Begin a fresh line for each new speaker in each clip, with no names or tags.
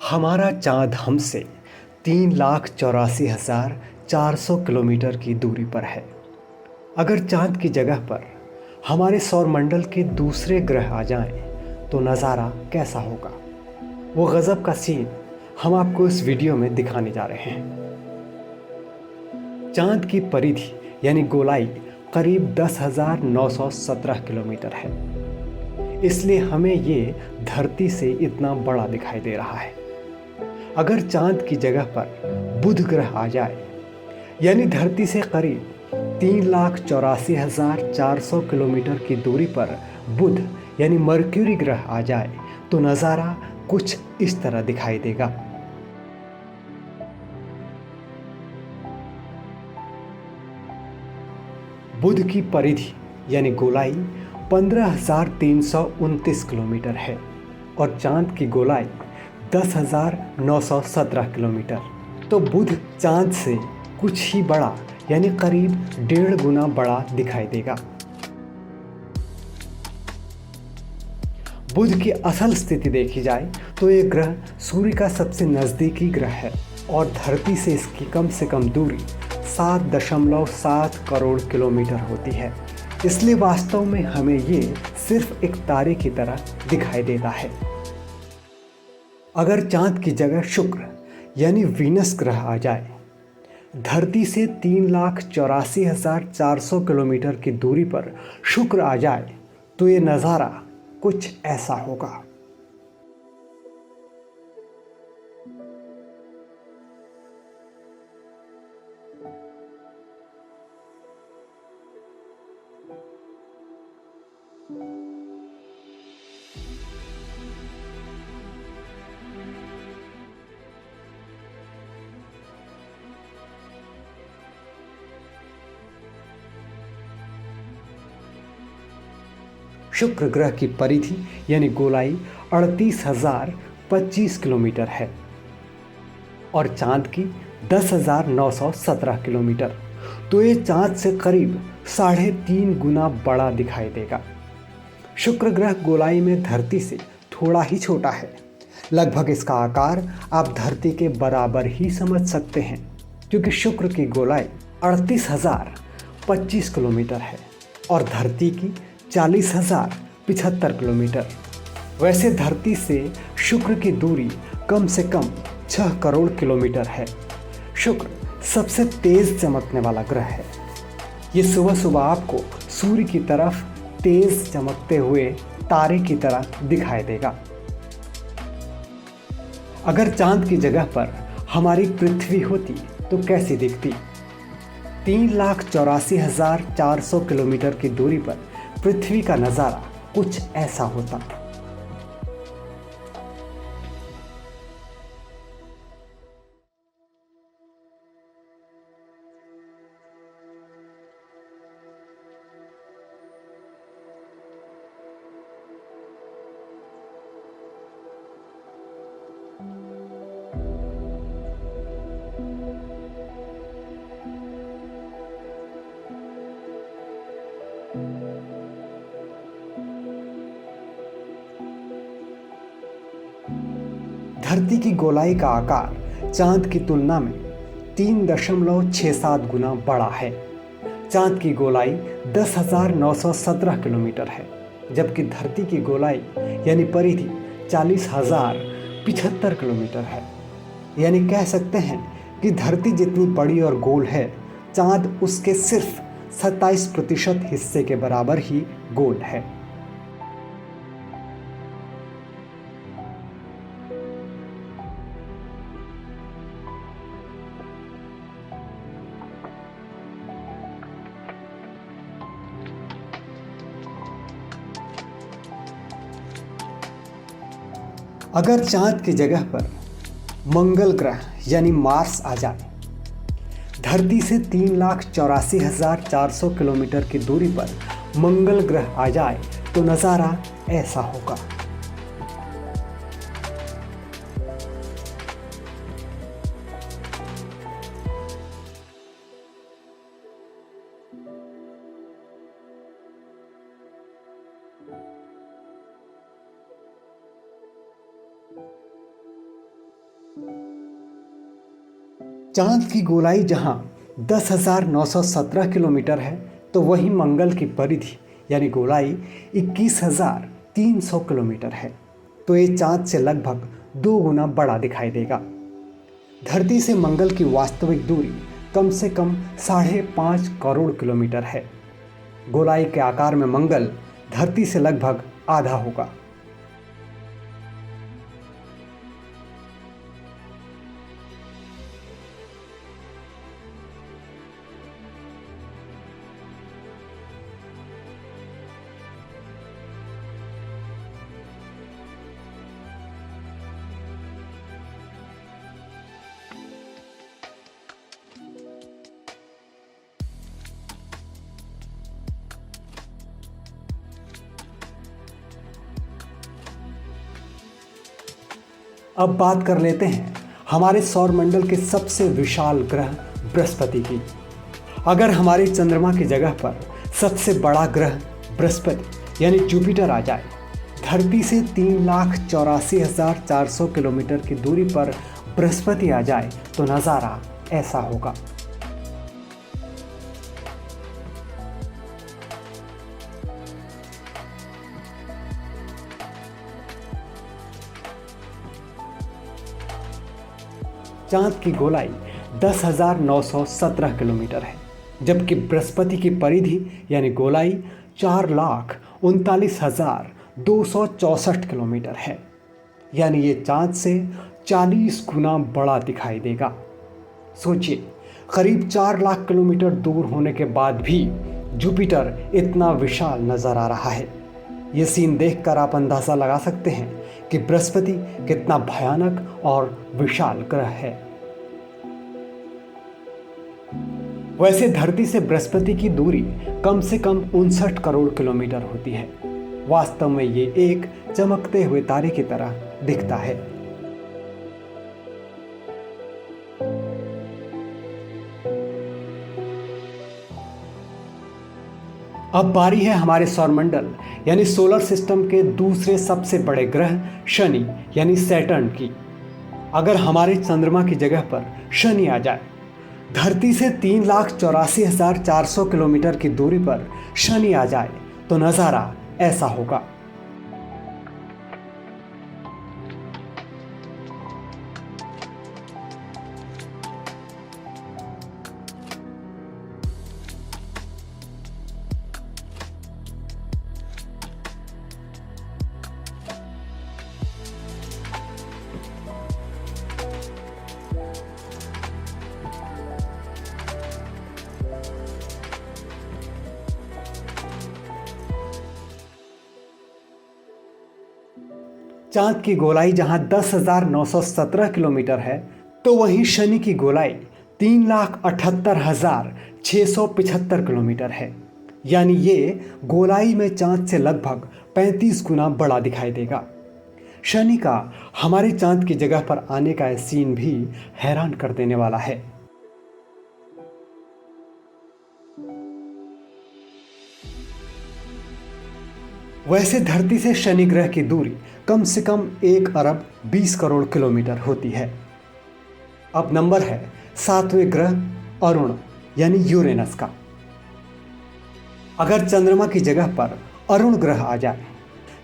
हमारा चाँद हमसे 3,84,400 किलोमीटर की दूरी पर है। अगर चाँद की जगह पर हमारे सौरमंडल के दूसरे ग्रह आ जाएं, तो नज़ारा कैसा होगा? वो गज़ब का सीन हम आपको इस वीडियो में दिखाने जा रहे हैं। चाँद की परिधि यानी गोलाई करीब 10,917 किलोमीटर है, इसलिए हमें ये धरती से इतना बड़ा दिखाई दे रहा है। अगर चाँद की जगह पर बुध ग्रह आ जाए, यानी धरती से करीब 3,84,400 किलोमीटर की दूरी पर बुध यानी मर्क्यूरी ग्रह आ जाए, तो नज़ारा कुछ इस तरह दिखाई देगा। बुध की परिधि यानी गोलाई 15,329 किलोमीटर है और चाँद की गोलाई 10,917 किलोमीटर। तो बुध चाँद से कुछ ही बड़ा यानी करीब 1.5 गुना बड़ा दिखाई देगा। बुध की असल स्थिति देखी जाए तो ये ग्रह सूर्य का सबसे नज़दीकी ग्रह है और धरती से इसकी कम से कम दूरी 7.7 करोड़ किलोमीटर होती है। इसलिए वास्तव में हमें ये सिर्फ एक तारे की तरह दिखाई देता है। अगर चाँद की जगह शुक्र यानी वीनस ग्रह आ जाए, धरती से 3,84,400 किलोमीटर की दूरी पर शुक्र आ जाए, तो ये नज़ारा कुछ ऐसा होगा। शुक्र ग्रह की परिधि यानी गोलाई 38,025 किलोमीटर है और चाँद की 10,917 किलोमीटर। तो ये चाँद से करीब 3.5 गुना बड़ा दिखाई देगा। शुक्र ग्रह गोलाई में धरती से थोड़ा ही छोटा है। लगभग इसका आकार आप धरती के बराबर ही समझ सकते हैं, क्योंकि शुक्र की गोलाई 38,025 किलोमीटर है और धरती की 40,075 किलोमीटर। वैसे धरती से शुक्र की दूरी कम से कम 6 करोड़ किलोमीटर है। शुक्र सबसे तेज चमकने वाला ग्रह है। ये सुबह सुबह आपको सूर्य की तरफ तेज चमकते हुए तारे की तरह दिखाई देगा। अगर चाँद की जगह पर हमारी पृथ्वी होती तो कैसी दिखती? 3,84,400 किलोमीटर की दूरी पर पृथ्वी का नज़ारा कुछ ऐसा होता। धरती की गोलाई का आकार चाँद की तुलना में 3.67 गुना बड़ा है। चाँद की गोलाई 10,917 किलोमीटर है, जबकि धरती की गोलाई यानी परिधि 40,075 किलोमीटर है। यानी कह सकते हैं कि धरती जितनी बड़ी और गोल है, चाँद उसके सिर्फ 27% हिस्से के बराबर ही गोल है। अगर चाँद की जगह पर मंगल ग्रह यानी मार्स आ जाए, धरती से 3,84,400 किलोमीटर की दूरी पर मंगल ग्रह आ जाए, तो नज़ारा ऐसा होगा। चांद की गोलाई जहां 10,917 किलोमीटर है तो वहीं मंगल की परिधि यानी गोलाई 21,300 किलोमीटर है। तो ये चांद से लगभग 2 गुना बड़ा दिखाई देगा। धरती से मंगल की वास्तविक दूरी कम से कम 5.5 करोड़ किलोमीटर है। गोलाई के आकार में मंगल धरती से लगभग आधा होगा। अब बात कर लेते हैं हमारे सौरमंडल के सबसे विशाल ग्रह बृहस्पति की। अगर हमारे चंद्रमा की जगह पर सबसे बड़ा ग्रह बृहस्पति यानी जुपिटर आ जाए, धरती से 3,84,400 किलोमीटर की दूरी पर बृहस्पति आ जाए तो नज़ारा ऐसा होगा। चांद की गोलाई 10,917 किलोमीटर है, जबकि बृहस्पति की परिधि यानी गोलाई 4,39,264 किलोमीटर है। यानी ये चांद से 40 गुना बड़ा दिखाई देगा। सोचिए, करीब 4 लाख किलोमीटर दूर होने के बाद भी जुपिटर इतना विशाल नजर आ रहा है। ये सीन देखकर आप अंदाज़ा लगा सकते हैं कि बृहस्पति कितना भयानक और विशाल ग्रह है। वैसे धरती से बृहस्पति की दूरी कम से कम 59 करोड़ किलोमीटर होती है। वास्तव में ये एक चमकते हुए तारे की तरह दिखता है। अब बारी है हमारे सौरमंडल यानी सोलर सिस्टम के दूसरे सबसे बड़े ग्रह शनि यानी सैटर्न की। अगर हमारे चंद्रमा की जगह पर शनि आ जाए, धरती से 3,84,400 किलोमीटर की दूरी पर शनि आ जाए तो नज़ारा ऐसा होगा। चांद की गोलाई जहां 10,917 किलोमीटर है तो वहीं शनि की गोलाई 3,78,675 किलोमीटर है। यानी ये गोलाई में चांद से लगभग 35 गुना बड़ा दिखाई देगा। शनि का हमारे चांद की जगह पर आने का यह सीन भी हैरान कर देने वाला है। वैसे धरती से शनि ग्रह की दूरी कम से कम 1 अरब 20 करोड़ किलोमीटर होती है। अब नंबर है 7वें ग्रह अरुण यानी यूरेनस का। अगर चंद्रमा की जगह पर अरुण ग्रह आ जाए,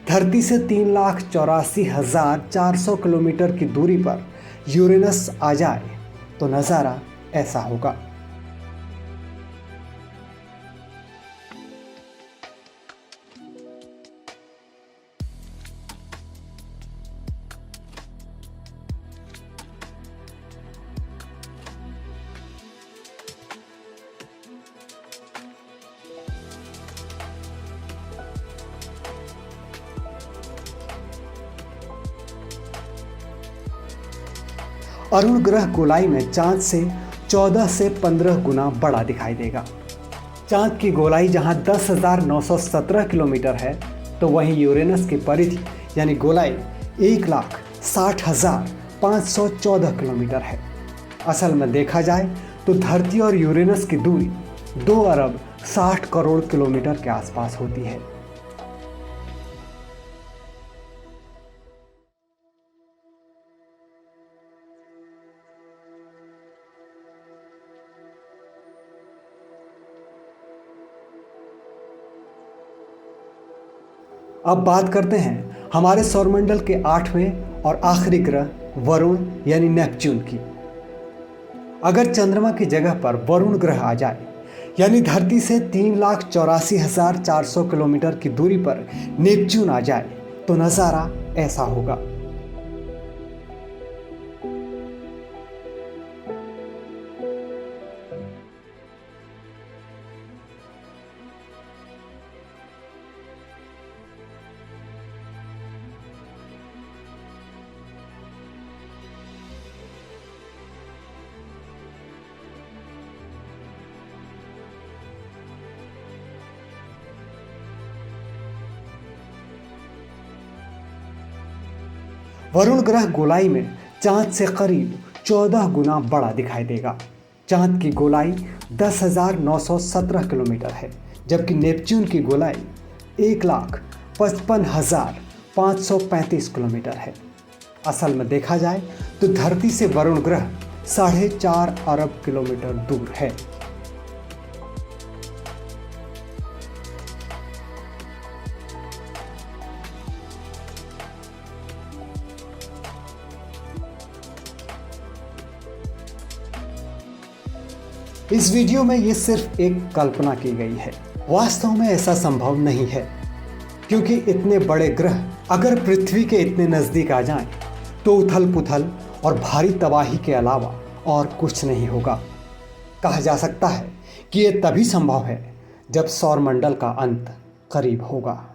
धरती से 3,84,400 किलोमीटर की दूरी पर यूरेनस आ जाए तो नज़ारा ऐसा होगा। अरुण ग्रह गोलाई में चांद से 14 से 15 गुना बड़ा दिखाई देगा। चांद की गोलाई जहां 10,917 किलोमीटर है तो वहीं यूरेनस की परिधि यानी गोलाई 1,60,514 किलोमीटर है। असल में देखा जाए तो धरती और यूरेनस की दूरी 2 अरब 60 करोड़ किलोमीटर के आसपास होती है। अब बात करते हैं हमारे सौरमंडल के 8वें और आखिरी ग्रह वरुण यानी नेपच्यून की। अगर चंद्रमा की जगह पर वरुण ग्रह आ जाए यानी धरती से 3,84,400 किलोमीटर की दूरी पर नेपच्यून आ जाए तो नज़ारा ऐसा होगा। वरुण ग्रह गोलाई में चांद से करीब 14 गुना बड़ा दिखाई देगा। चांद की गोलाई 10,917 किलोमीटर है, जबकि नेपच्यून की गोलाई 1,55,535 किलोमीटर है। असल में देखा जाए तो धरती से वरुण ग्रह 4.5 अरब किलोमीटर दूर है। इस वीडियो में ये सिर्फ एक कल्पना की गई है, वास्तव में ऐसा संभव नहीं है, क्योंकि इतने बड़े ग्रह अगर पृथ्वी के इतने नज़दीक आ जाएं, तो उथल पुथल और भारी तबाही के अलावा और कुछ नहीं होगा। कहा जा सकता है कि ये तभी संभव है जब सौरमंडल का अंत करीब होगा।